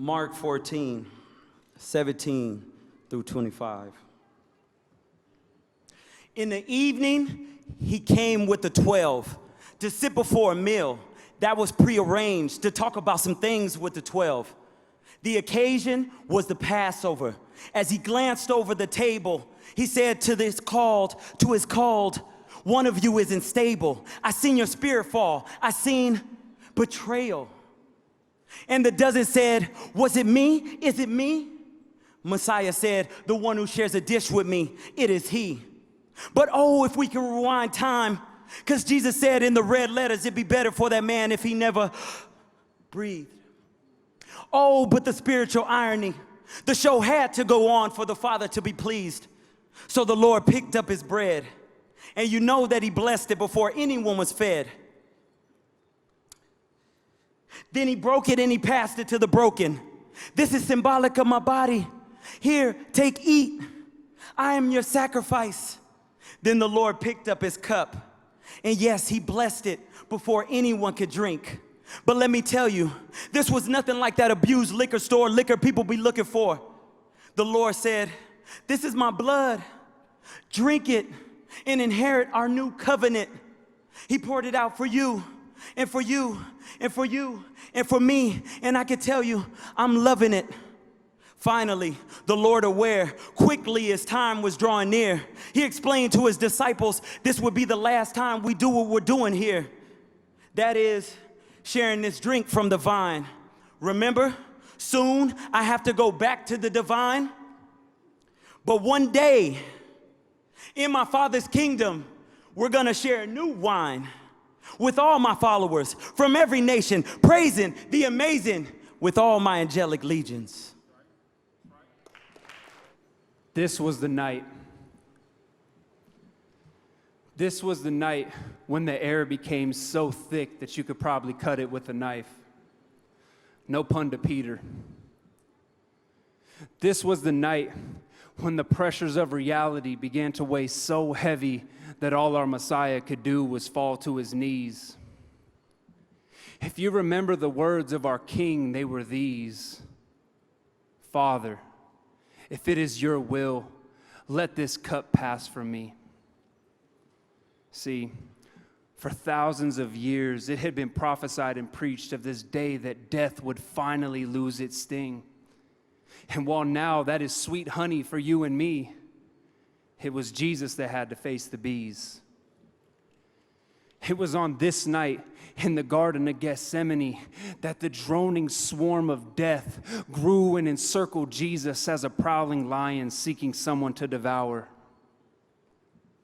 Mark 14, 17 through 25. In the evening, he came with the 12 to sit before a meal that was prearranged to talk about some things with the 12. The occasion was the Passover. As he glanced over the table, he said to his called, one of you isn't stable. I seen your spirit fall. I seen betrayal. And the dozen said, was it me? Is it me? Messiah said, the one who shares a dish with me, it is he. But oh, if we can rewind time, because Jesus said in the red letters, it'd be better for that man if he never breathed. Oh, but the spiritual irony. The show had to go on for the Father to be pleased. So the Lord picked up his bread, and you know that he blessed it before anyone was fed. Then he broke it and he passed it to the broken. This is symbolic of my body. Here, take, eat. I am your sacrifice. Then the Lord picked up his cup. And yes, he blessed it before anyone could drink. But let me tell you, this was nothing like that abused liquor store liquor people be looking for. The Lord said, this is my blood. Drink it and inherit our new covenant. He poured it out for you and for you and for you and for me. And I can tell you, I'm loving it. Finally, the Lord, aware quickly as time was drawing near, he explained to his disciples, this would be the last time we do what we're doing here. That is, sharing this drink from the vine. Remember, soon I have to go back to the divine. But one day, in my Father's kingdom, we're gonna share new wine with all my followers from every nation, praising the amazing with all my angelic legions. This was the night. This was the night when the air became so thick that you could probably cut it with a knife. No pun to Peter. This was the night when the pressures of reality began to weigh so heavy that all our Messiah could do was fall to his knees. If you remember the words of our King, they were these: Father, if it is your will, let this cup pass from me. See, for thousands of years, it had been prophesied and preached of this day that death would finally lose its sting. And while now that is sweet honey for you and me, it was Jesus that had to face the bees. It was on this night in the Garden of Gethsemane that the droning swarm of death grew and encircled Jesus as a prowling lion seeking someone to devour.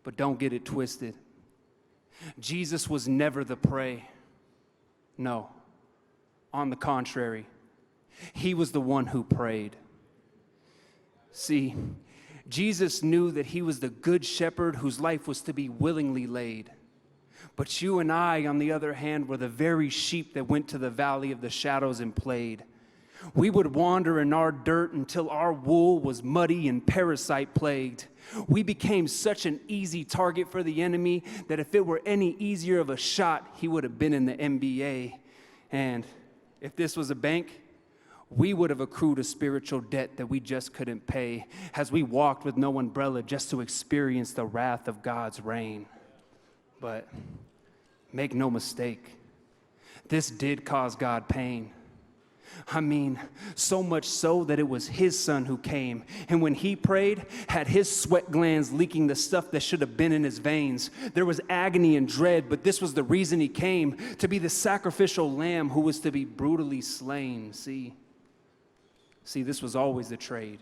But don't get it twisted. Jesus was never the prey. No, on the contrary, he was the one who prayed. See, Jesus knew that he was the good shepherd whose life was to be willingly laid. But you and I, on the other hand, were the very sheep that went to the valley of the shadows and played. We would wander in our dirt until our wool was muddy and parasite plagued. We became such an easy target for the enemy that if it were any easier of a shot, he would have been in the NBA. And if this was a bank, we would have accrued a spiritual debt that we just couldn't pay as we walked with no umbrella just to experience the wrath of God's rain. But make no mistake, this did cause God pain. I mean, so much so that it was his son who came, and when he prayed, had his sweat glands leaking the stuff that should have been in his veins. There was agony and dread, but this was the reason he came, to be the sacrificial lamb who was to be brutally slain. See, this was always the trade.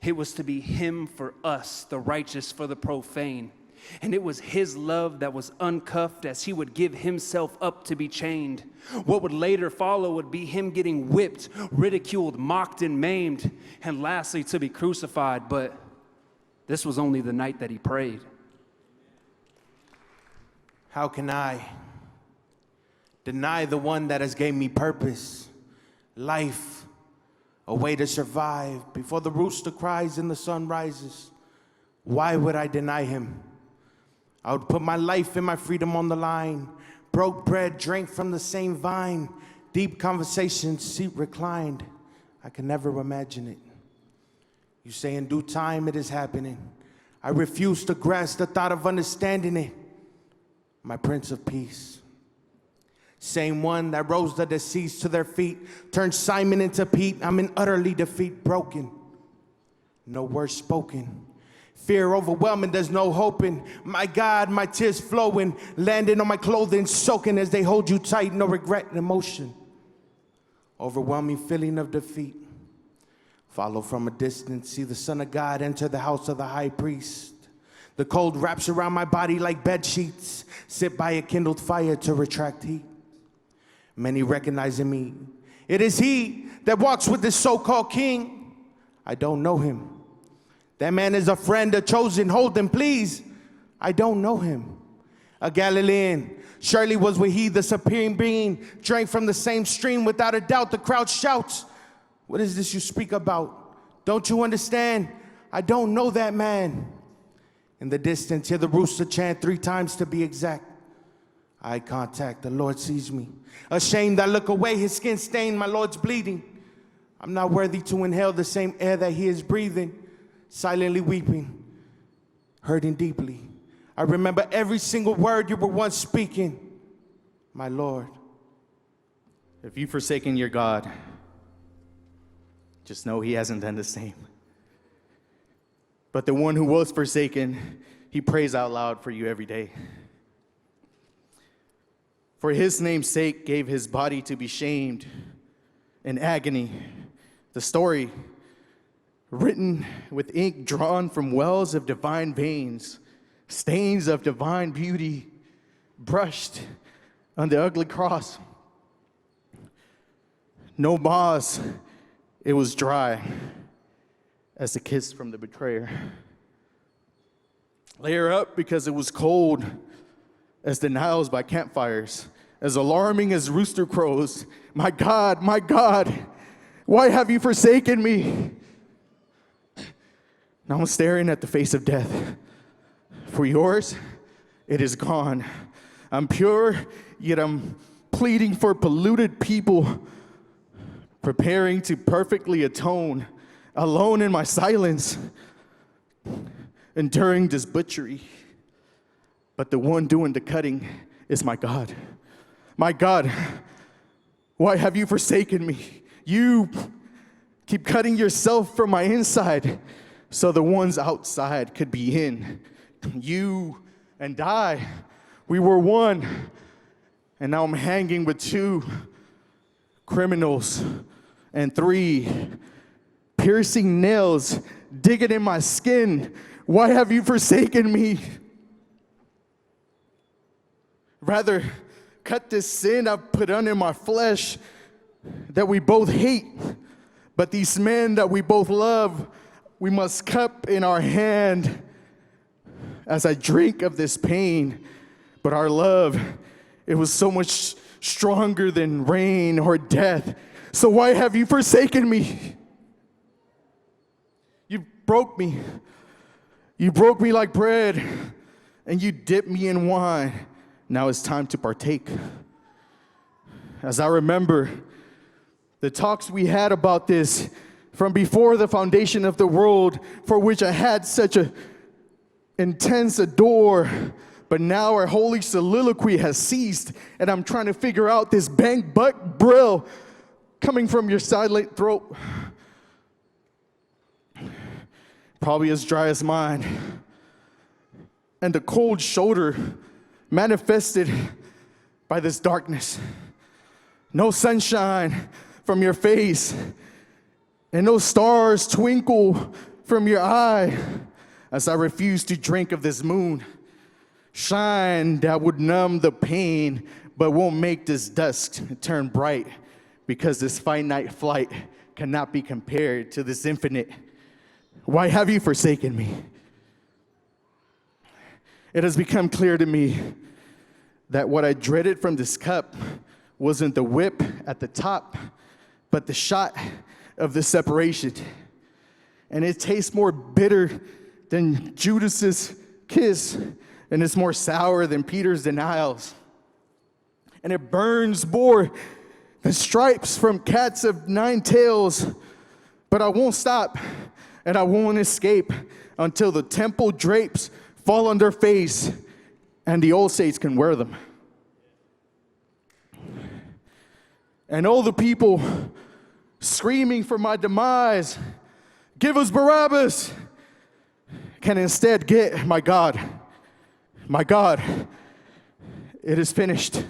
It was to be him for us, the righteous for the profane. And it was his love that was uncuffed as he would give himself up to be chained. What would later follow would be him getting whipped, ridiculed, mocked, and maimed, and lastly to be crucified. But this was only the night that he prayed. How can I deny the one that has gave me purpose, life, a way to survive before the rooster cries and the sun rises? Why would I deny him? I would put my life and my freedom on the line. Broke bread, drank from the same vine. Deep conversations, seat reclined. I can never imagine it. You say in due time it is happening. I refuse to grasp the thought of understanding it. My Prince of Peace. Same one that rose the deceased to their feet, turned Simon into Pete. I'm in utterly defeat, broken. No words spoken. Fear overwhelming, there's no hoping. My God, my tears flowing, landing on my clothing, soaking as they hold you tight. No regret and emotion. Overwhelming feeling of defeat. Follow from a distance, see the Son of God enter the house of the high priest. The cold wraps around my body like bed sheets. Sit by a kindled fire to retract heat. Many recognizing me. It is he that walks with this so-called king. I don't know him. That man is a friend, a chosen. Hold him, please. I don't know him. A Galilean. Surely was with he, the supreme being. Drank from the same stream. Without a doubt, the crowd shouts. What is this you speak about? Don't you understand? I don't know that man. In the distance, hear the rooster chant 3 times to be exact. Eye contact, the Lord sees me. Ashamed, I look away, his skin stained, my Lord's bleeding. I'm not worthy to inhale the same air that he is breathing. Silently weeping, hurting deeply. I remember every single word you were once speaking, my Lord. If you've forsaken your God, just know he hasn't done the same. But the one who was forsaken, he prays out loud for you every day. For his name's sake gave his body to be shamed in agony. The story written with ink drawn from wells of divine veins, stains of divine beauty, brushed on the ugly cross. No moss, it was dry as a kiss from the betrayer. Lay her up because it was cold as the Niles by campfires, as alarming as rooster crows. My God, why have you forsaken me? Now I'm staring at the face of death. For yours, it is gone. I'm pure, yet I'm pleading for polluted people, preparing to perfectly atone, alone in my silence, enduring this butchery. But the one doing the cutting is my God. My God, why have you forsaken me? You keep cutting yourself from my inside so the ones outside could be in. You and I, we were one, and now I'm hanging with 2 criminals and 3 piercing nails digging in my skin. Why have you forsaken me? Rather, cut this sin I've put under my flesh that we both hate. But these men that we both love, we must cup in our hand as I drink of this pain. But our love, it was so much stronger than rain or death. So why have you forsaken me? You broke me. You broke me like bread, and you dipped me in wine. Now it's time to partake. As I remember the talks we had about this from before the foundation of the world, for which I had such a intense adore, but now our holy soliloquy has ceased, and I'm trying to figure out this bang butt brill coming from your silent throat, probably as dry as mine, and the cold shoulder manifested by this darkness. No sunshine from your face, and no stars twinkle from your eye, as I refuse to drink of this moon. Shine that would numb the pain, but won't make this dusk turn bright, because this finite flight cannot be compared to this infinite. Why have you forsaken me? It has become clear to me that what I dreaded from this cup wasn't the whip at the top, but the shot of the separation. And it tastes more bitter than Judas's kiss, and it's more sour than Peter's denials. And it burns more than stripes from cats of 9 tails. But I won't stop, and I won't escape until the temple drapes fall on their face and the old saints can wear them. And all the people screaming for my demise, give us Barabbas, can instead get my God, it is finished.